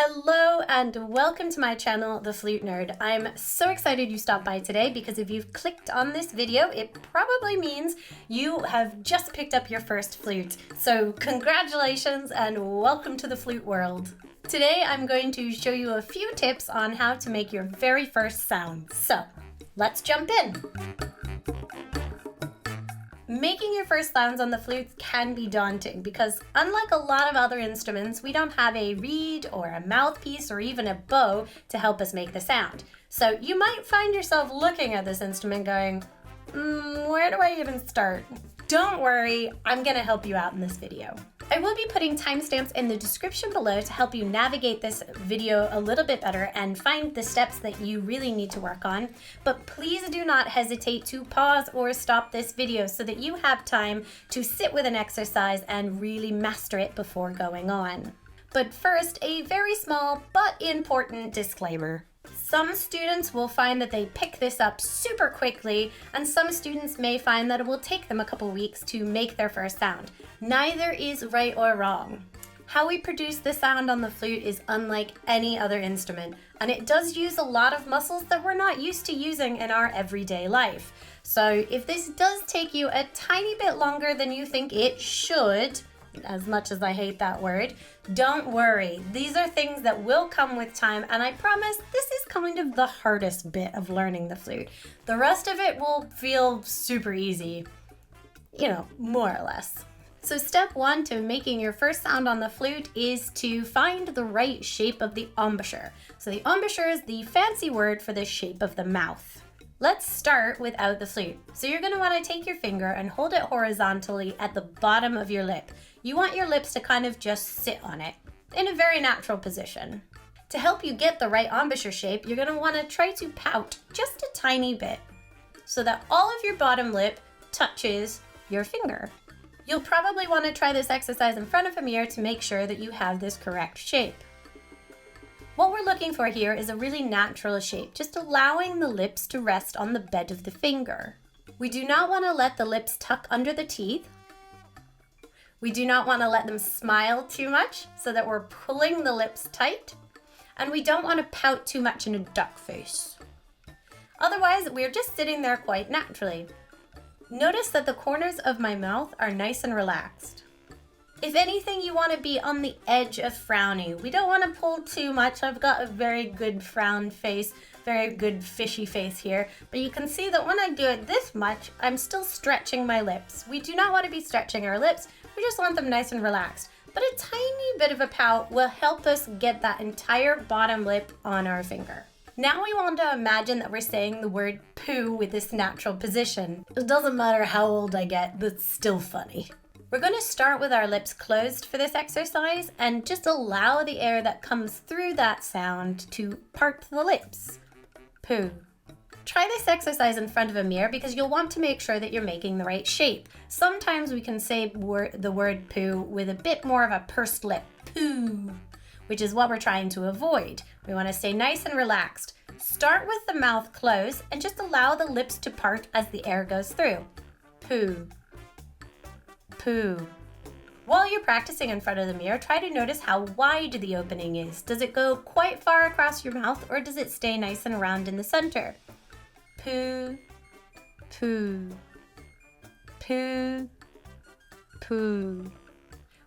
Hello and welcome to my channel, The Flute Nerd. I'm so excited you stopped by today because if you've clicked on this video, it probably means you have just picked up your first flute. So congratulations and welcome to the flute world. Today I'm going to show you a few tips on how to make your very first sound. So let's jump in. Making your first sounds on the flute can be daunting because unlike a lot of other instruments, we don't have a reed or a mouthpiece or even a bow to help us make the sound. So you might find yourself looking at this instrument going, where do I even start? Don't worry, I'm gonna help you out in this video. I will be putting timestamps in the description below to help you navigate this video a little bit better and find the steps that you really need to work on. But please do not hesitate to pause or stop this video so that you have time to sit with an exercise and really master it before going on. But first, a very small but important disclaimer. Some students will find that they pick this up super quickly, and some students may find that it will take them a couple weeks to make their first sound. Neither is right or wrong. How we produce the sound on the flute is unlike any other instrument, and it does use a lot of muscles that we're not used to using in our everyday life. So if this does take you a tiny bit longer than you think it should, as much as I hate that word, don't worry. These are things that will come with time, and I promise this is kind of the hardest bit of learning the flute. The rest of it will feel super easy, more or less. So step one to making your first sound on the flute is to find the right shape of the embouchure. So the embouchure is the fancy word for the shape of the mouth. Let's start without the flute. So you're going to want to take your finger and hold it horizontally at the bottom of your lip. You want your lips to kind of just sit on it in a very natural position. To help you get the right embouchure shape, you're going to want to try to pout just a tiny bit so that all of your bottom lip touches your finger. You'll probably want to try this exercise in front of a mirror to make sure that you have this correct shape. What we're looking for here is a really natural shape, just allowing the lips to rest on the bed of the finger. We do not want to let the lips tuck under the teeth. We do not want to let them smile too much so that we're pulling the lips tight. And we don't want to pout too much in a duck face. Otherwise, we're just sitting there quite naturally. Notice that the corners of my mouth are nice and relaxed. If anything, you want to be on the edge of frowny. We don't want to pull too much. I've got a very good frown face, very good fishy face here. But you can see that when I do it this much, I'm still stretching my lips. We do not want to be stretching our lips. We just want them nice and relaxed. But a tiny bit of a pout will help us get that entire bottom lip on our finger. Now we want to imagine that we're saying the word poo with this natural position. It doesn't matter how old I get, that's still funny. We're going to start with our lips closed for this exercise and just allow the air that comes through that sound to part the lips. Poo. Try this exercise in front of a mirror because you'll want to make sure that you're making the right shape. Sometimes we can say the word poo with a bit more of a pursed lip. Poo. Which is what we're trying to avoid. We want to stay nice and relaxed. Start with the mouth closed and just allow the lips to part as the air goes through. Poo. Poo. While you're practicing in front of the mirror, try to notice how wide the opening is. Does it go quite far across your mouth or does it stay nice and round in the center? Poo, poo, poo, poo.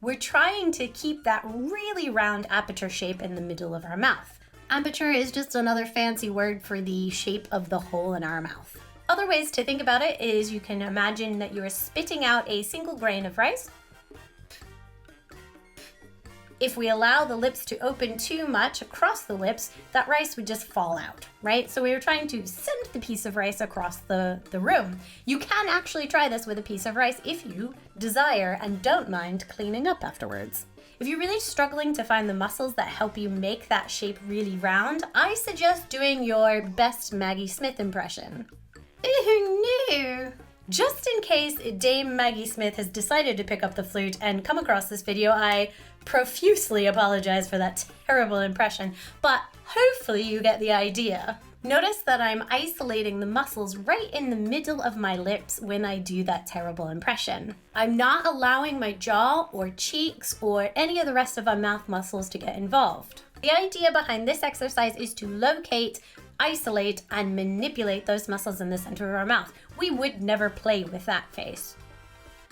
We're trying to keep that really round aperture shape in the middle of our mouth. Aperture is just another fancy word for the shape of the hole in our mouth. Other ways to think about it is you can imagine that you're spitting out a single grain of rice. If we allow the lips to open too much across the lips, that rice would just fall out, right? So we were trying to send the piece of rice across the room. You can actually try this with a piece of rice if you desire and don't mind cleaning up afterwards. If you're really struggling to find the muscles that help you make that shape really round, I suggest doing your best Maggie Smith impression. Oh no! Just in case Dame Maggie Smith has decided to pick up the flute and come across this video, I profusely apologize for that terrible impression, but hopefully you get the idea. Notice that I'm isolating the muscles right in the middle of my lips when I do that terrible impression. I'm not allowing my jaw or cheeks or any of the rest of my mouth muscles to get involved. The idea behind this exercise is to locate, isolate, and manipulate those muscles in the center of our mouth. We would never play with that face.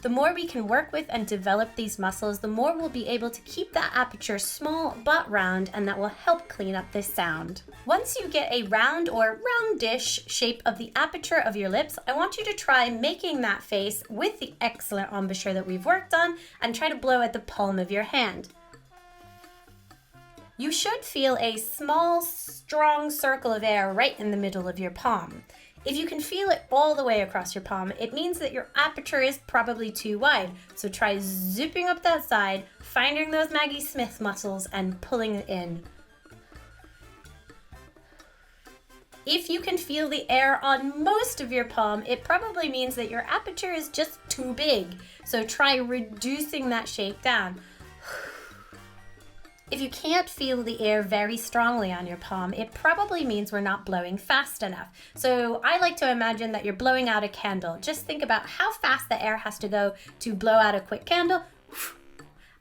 The more we can work with and develop these muscles, the more we'll be able to keep that aperture small but round, and that will help clean up this sound. Once you get a round or roundish shape of the aperture of your lips, I want you to try making that face with the excellent embouchure that we've worked on and try to blow at the palm of your hand. You should feel a small, strong circle of air right in the middle of your palm. If you can feel it all the way across your palm, it means that your aperture is probably too wide. So try zipping up that side, finding those Maggie Smith muscles and pulling it in. If you can feel the air on most of your palm, it probably means that your aperture is just too big. So try reducing that shape down. If you can't feel the air very strongly on your palm, it probably means we're not blowing fast enough. So I like to imagine that you're blowing out a candle. Just think about how fast the air has to go to blow out a quick candle,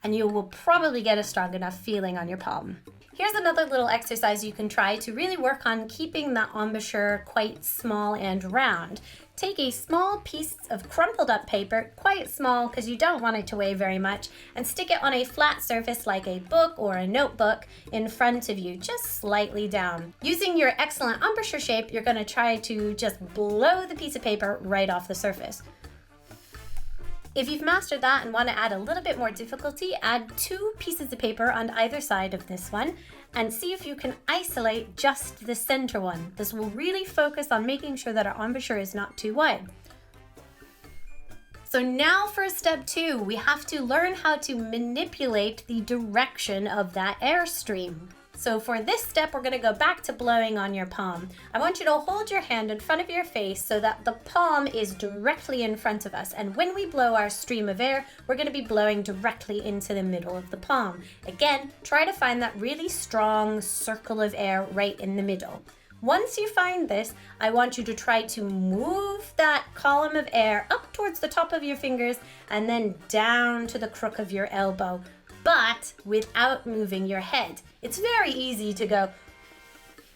and you will probably get a strong enough feeling on your palm. Here's another little exercise you can try to really work on keeping that embouchure quite small and round. Take a small piece of crumpled up paper, quite small because you don't want it to weigh very much, and stick it on a flat surface like a book or a notebook in front of you, just slightly down. Using your excellent embouchure shape, you're going to try to just blow the piece of paper right off the surface. If you've mastered that and want to add a little bit more difficulty, add 2 pieces of paper on either side of this one and see if you can isolate just the center one. This will really focus on making sure that our embouchure is not too wide. So now for step 2, we have to learn how to manipulate the direction of that airstream. So for this step, we're going to go back to blowing on your palm. I want you to hold your hand in front of your face so that the palm is directly in front of us. And when we blow our stream of air, we're going to be blowing directly into the middle of the palm. Again, try to find that really strong circle of air right in the middle. Once you find this, I want you to try to move that column of air up towards the top of your fingers and then down to the crook of your elbow, but without moving your head. It's very easy to go,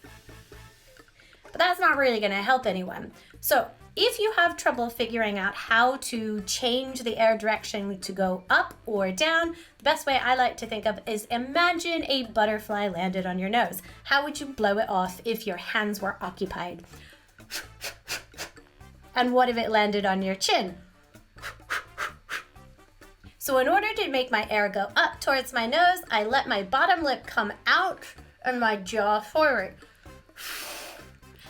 but that's not really going to help anyone. So if you have trouble figuring out how to change the air direction to go up or down, the best way I like to think of is imagine a butterfly landed on your nose. How would you blow it off if your hands were occupied? And what if it landed on your chin? So in order to make my air go up towards my nose, I let my bottom lip come out and my jaw forward.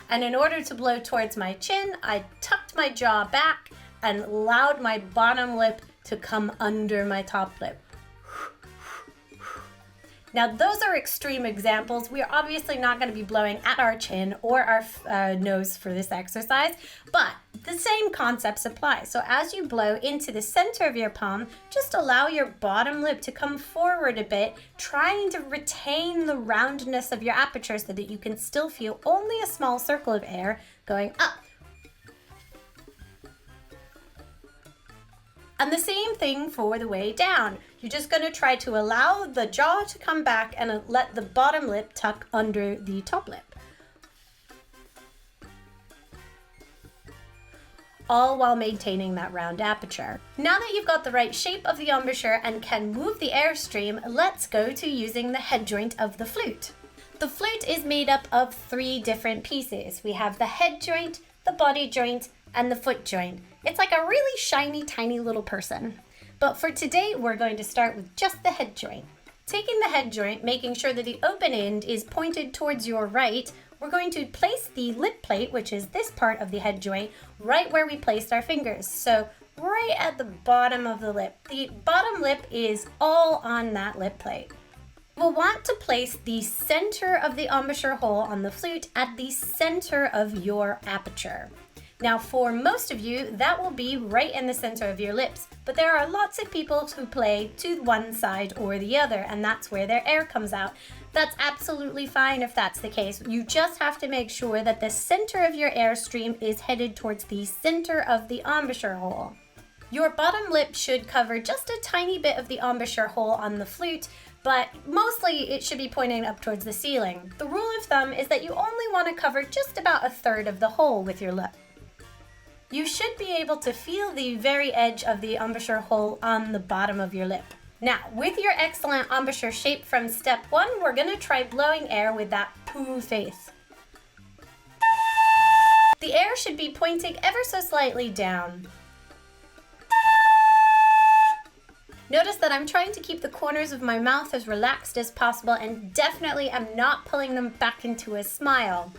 And in order to blow towards my chin, I tucked my jaw back and allowed my bottom lip to come under my top lip. Now, those are extreme examples. We are obviously not going to be blowing at our chin or our nose for this exercise, but the same concepts apply. So as you blow into the center of your palm, just allow your bottom lip to come forward a bit, trying to retain the roundness of your aperture so that you can still feel only a small circle of air going up. And the same thing for the way down. You're just going to try to allow the jaw to come back and let the bottom lip tuck under the top lip. All while maintaining that round aperture. Now that you've got the right shape of the embouchure and can move the airstream, let's go to using the head joint of the flute. The flute is made up of 3 different pieces. We have the head joint, the body joint, and the foot joint. It's like a really shiny, tiny little person. But for today, we're going to start with just the head joint. Taking the head joint, making sure that the open end is pointed towards your right, we're going to place the lip plate, which is this part of the head joint, right where we placed our fingers. So right at the bottom of the lip. The bottom lip is all on that lip plate. We'll want to place the center of the embouchure hole on the flute at the center of your aperture. Now, for most of you, that will be right in the center of your lips, but there are lots of people who play to one side or the other, and that's where their air comes out. That's absolutely fine if that's the case. You just have to make sure that the center of your airstream is headed towards the center of the embouchure hole. Your bottom lip should cover just a tiny bit of the embouchure hole on the flute, but mostly it should be pointing up towards the ceiling. The rule of thumb is that you only want to cover just about 1/3 of the hole with your lip. You should be able to feel the very edge of the embouchure hole on the bottom of your lip. Now, with your excellent embouchure shape from step 1, we're going to try blowing air with that poo face. The air should be pointing ever so slightly down. Notice that I'm trying to keep the corners of my mouth as relaxed as possible and definitely am not pulling them back into a smile.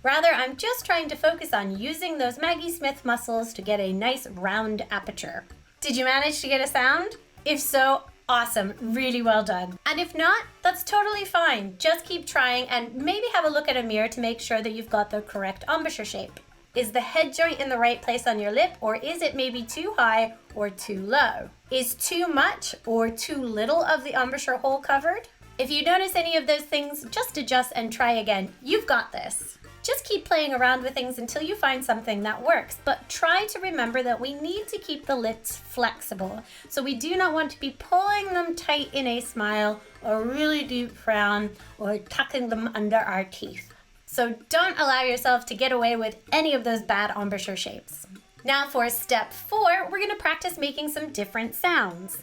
Rather, I'm just trying to focus on using those Maggie Smith muscles to get a nice round aperture. Did you manage to get a sound? If so, awesome, really well done. And if not, that's totally fine. Just keep trying and maybe have a look at a mirror to make sure that you've got the correct embouchure shape. Is the head joint in the right place on your lip, or is it maybe too high or too low? Is too much or too little of the embouchure hole covered? If you notice any of those things, just adjust and try again. You've got this. Just keep playing around with things until you find something that works, but try to remember that we need to keep the lips flexible. So we do not want to be pulling them tight in a smile or really deep frown or tucking them under our teeth. So don't allow yourself to get away with any of those bad embouchure shapes. Now for step 4, we're going to practice making some different sounds.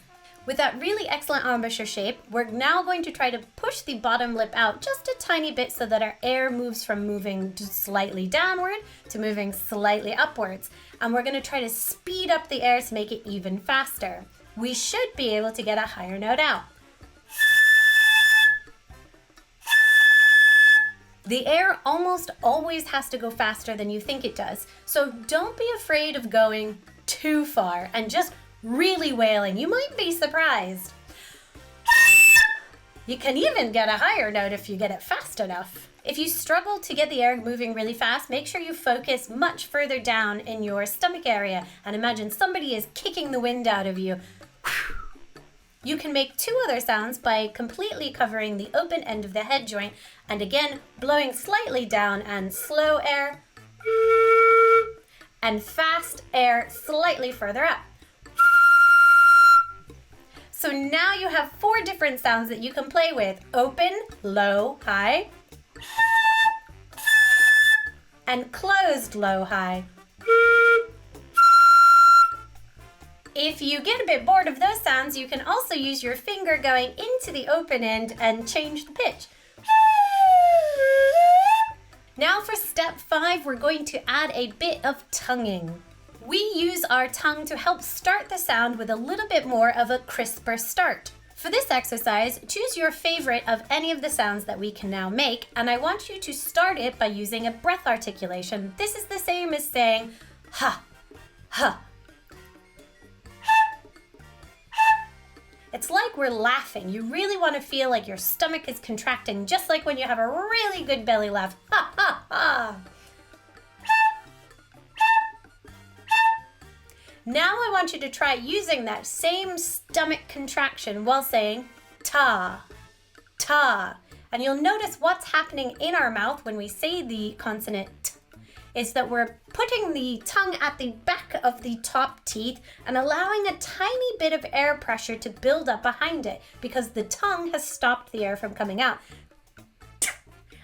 With that really excellent embouchure shape, we're now going to try to push the bottom lip out just a tiny bit so that our air moves from moving just slightly downward to moving slightly upwards. And we're going to try to speed up the air to make it even faster. We should be able to get a higher note out. The air almost always has to go faster than you think it does, so don't be afraid of going too far and just really wailing. You might be surprised. You can even get a higher note if you get it fast enough. If you struggle to get the air moving really fast, make sure you focus much further down in your stomach area and imagine somebody is kicking the wind out of you. You can make 2 other sounds by completely covering the open end of the head joint and again blowing slightly down and slow air and fast air slightly further up. So now you have 4 different sounds that you can play with: open, low, high, and closed, low, high. If you get a bit bored of those sounds, you can also use your finger going into the open end and change the pitch. Now for step 5, we're going to add a bit of tonguing. We use our tongue to help start the sound with a little bit more of a crisper start. For this exercise, choose your favorite of any of the sounds that we can now make, and I want you to start it by using a breath articulation. This is the same as saying ha, ha. It's like we're laughing. You really want to feel like your stomach is contracting, just like when you have a really good belly laugh. Ha, ha, ha. Now I want you to try using that same stomach contraction while saying ta, ta. And you'll notice what's happening in our mouth when we say the consonant t is that we're putting the tongue at the back of the top teeth and allowing a tiny bit of air pressure to build up behind it because the tongue has stopped the air from coming out.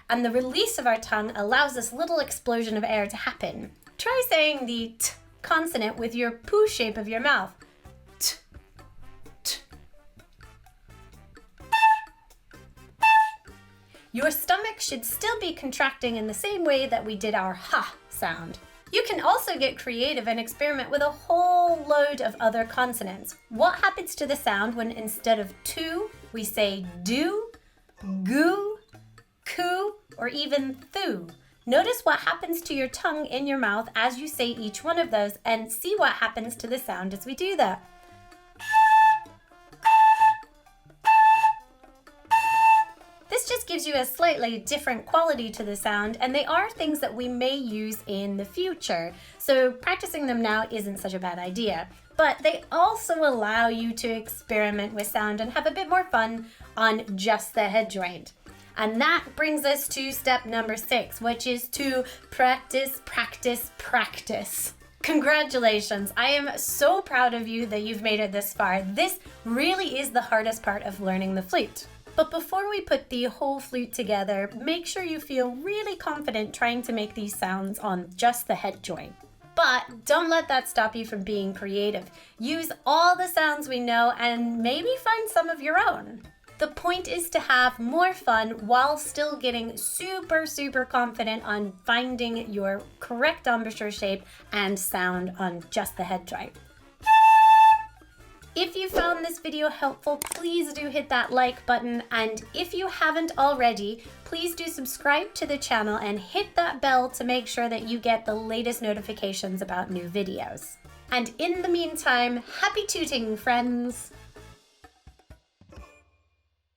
And the release of our tongue allows this little explosion of air to happen. Try saying the t consonant with your poo shape of your mouth. T, t. Your stomach should still be contracting in the same way that we did our ha sound. You can also get creative and experiment with a whole load of other consonants. What happens to the sound when instead of to, we say do, goo, coo, or even thoo? Notice what happens to your tongue in your mouth as you say each one of those and see what happens to the sound as we do that. This just gives you a slightly different quality to the sound, and they are things that we may use in the future. So practicing them now isn't such a bad idea. But they also allow you to experiment with sound and have a bit more fun on just the head joint. And that brings us to step number 6, which is to practice, practice, practice. Congratulations! I am so proud of you that you've made it this far. This really is the hardest part of learning the flute. But before we put the whole flute together, make sure you feel really confident trying to make these sounds on just the head joint. But don't let that stop you from being creative. Use all the sounds we know and maybe find some of your own. The point is to have more fun while still getting super confident on finding your correct embouchure shape and sound on just the head joint. If you found this video helpful, please do hit that like button, and if you haven't already, please do subscribe to the channel and hit that bell to make sure that you get the latest notifications about new videos. And in the meantime, happy tooting, friends!